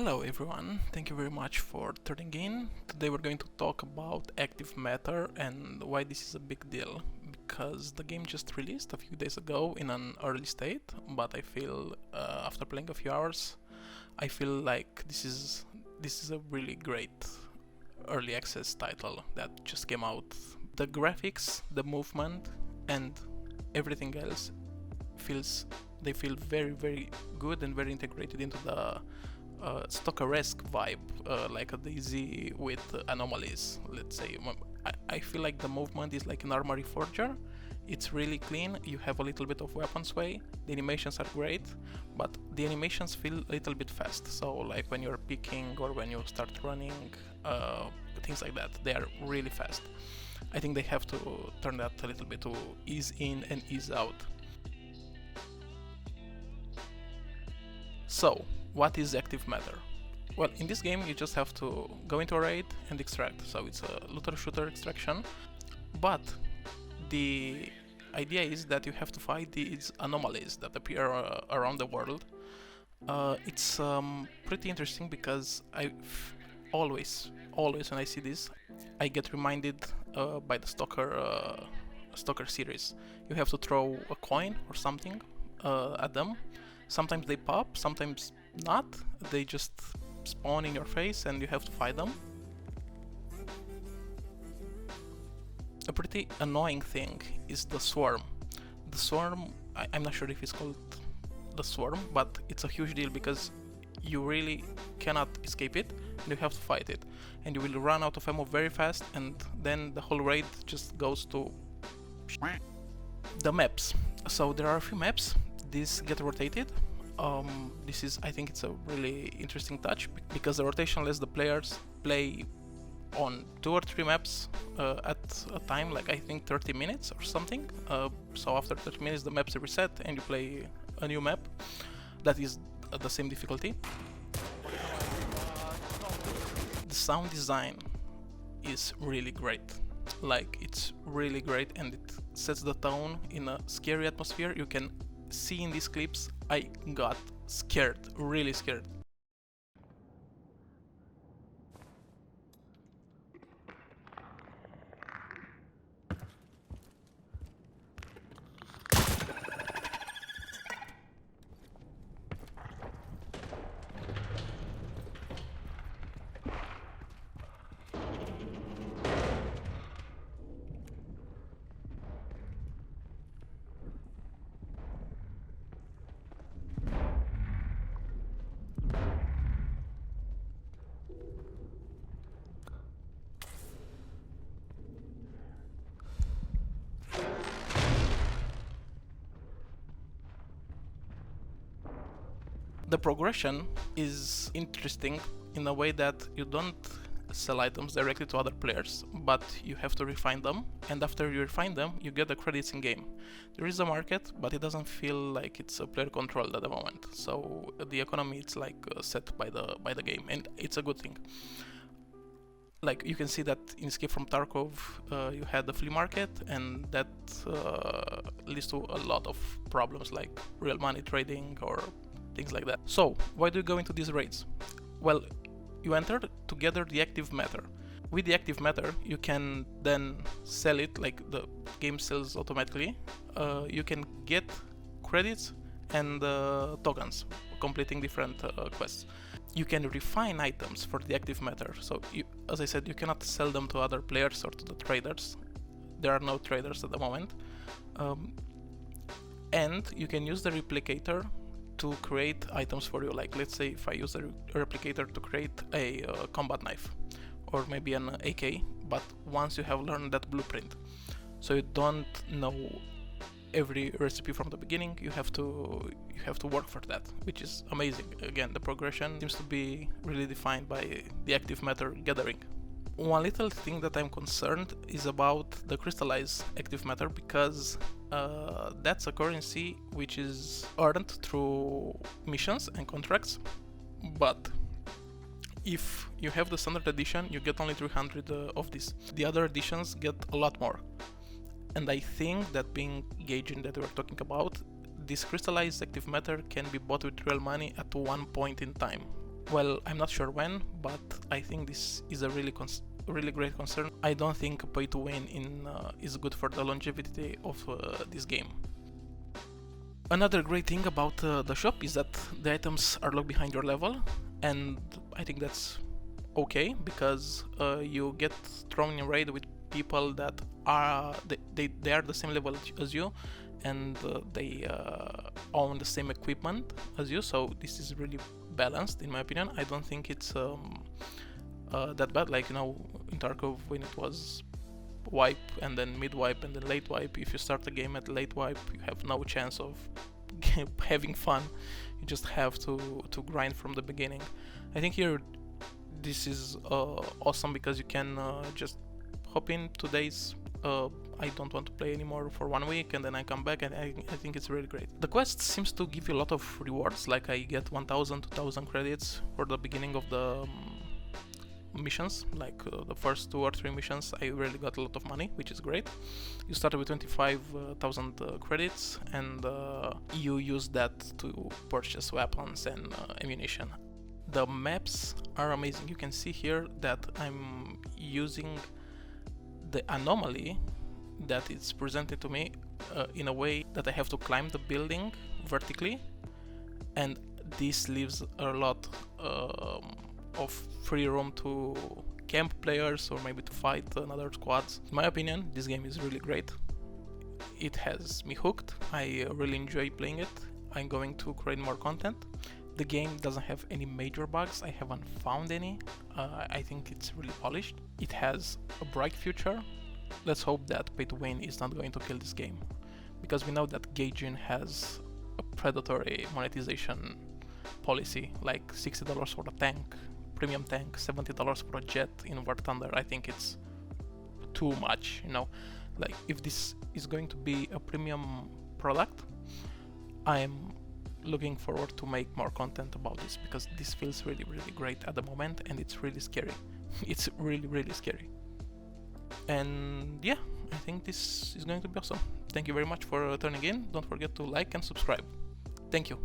Hello everyone, thank you very much for tuning in. Today we're going to talk about active matter and why this is a big deal. Because the game just released a few days ago in an early state, but I feel after playing a few hours, I feel like this is a really great early access title that just came out. The graphics, the movement, and everything else feel very good and very integrated into the Stalker-esque vibe, like a DayZ with anomalies, let's say. I feel like the movement is like an armory forger. It's really clean, you have a little bit of weapon sway, the animations are great, but the animations feel a little bit fast, so like when you're picking or when you start running, things like that, they are really fast. I think they have to turn that a little bit to ease in and ease out. So, what is active matter? Well, in this game you just have to go into a raid and extract, so it's a looter-shooter extraction, but the idea is that you have to fight these anomalies that appear around the world. It's pretty interesting because I always when I see this, I get reminded by the Stalker series. You have to throw a coin or something at them. Sometimes they pop, sometimes not. They just spawn in your face and you have to fight them. A pretty annoying thing is the swarm. The swarm, I'm not sure if it's called the swarm, but it's a huge deal because you really cannot escape it and you have to fight it. And you will run out of ammo very fast, and then the whole raid just goes to the maps. So there are a few maps. These get rotated. I think it's a really interesting touch because the rotation lets the players play on 2 or 3 maps at a time, like I think 30 minutes or something. So after 30 minutes the maps reset and you play a new map that is at the same difficulty. The sound design is really great. Like, it's really great and it sets the tone in a scary atmosphere. You can see in these clips, I got scared, really scared. The progression is interesting in a way that you don't sell items directly to other players, but you have to refine them, and after you refine them, you get the credits in game. There is a market, but it doesn't feel like it's player controlled at the moment, so the economy is like set by the game, and it's a good thing. Like, you can see that in Escape from Tarkov you had the flea market, and that leads to a lot of problems like real money trading or things like that. So, why do you go into these raids? Well, you enter to gather the active matter. With the active matter, you can then sell it, like the game sells automatically. You can get credits and tokens, completing different quests. You can refine items for the active matter. So, as I said, you cannot sell them to other players or to the traders. There are no traders at the moment. And you can use the replicator to create items for you. Like, let's say if I use a replicator to create a combat knife or maybe an AK, but once you have learned that blueprint, so you don't know every recipe from the beginning, you have to work for that, which is amazing. Again, the progression seems to be really defined by the active matter gathering. One little thing that I'm concerned is about the crystallized active matter, because that's a currency which is earned through missions and contracts, but if you have the standard edition, you get only 300 of this. The other editions get a lot more. And I think that, being Gaijin that we're talking about, this crystallized active matter can be bought with real money at one point in time. Well, I'm not sure when, but I think this is a really great concern. I don't think pay to win is good for the longevity of this game. Another great thing about the shop is that the items are locked behind your level, and I think that's okay, because you get thrown in raid with people that are they are the same level as you, and they own the same equipment as you, so this is really balanced in my opinion. I don't think it's that bad, like, you know, in Tarkov when it was wipe and then mid wipe and then late wipe. If you start the game at late wipe, you have no chance of having fun. You just have to grind from the beginning. I think here this is awesome, because you can just hop in 2 days. I don't want to play anymore for 1 week, and then I come back, and I think it's really great. The quest seems to give you a lot of rewards, like I get 1000, 2000 credits for the beginning of the missions, like the first 2 or 3 missions I really got a lot of money, which is great. You started with 25,000 credits, and you use that to purchase weapons and ammunition. The maps are amazing. You can see here that I'm using the anomaly that it's presented to me in a way that I have to climb the building vertically, and this leaves a lot of free room to camp players, or maybe to fight another squads. In my opinion, this game is really great. It has me hooked. I really enjoy playing it. I'm going to create more content. The game doesn't have any major bugs. I haven't found any. I think it's really polished. It has a bright future. Let's hope that pay to win is not going to kill this game, because we know that Gaijin has a predatory monetization policy, like $60 for a tank, premium tank, $70 for a jet in War Thunder. I think it's too much, you know. Like, if this is going to be a premium product, I'm looking forward to make more content about this, because this feels really great at the moment, and it's really scary. It's really scary. And yeah, I think this is going to be awesome. Thank you very much for turning in. Don't forget to like and subscribe. Thank you.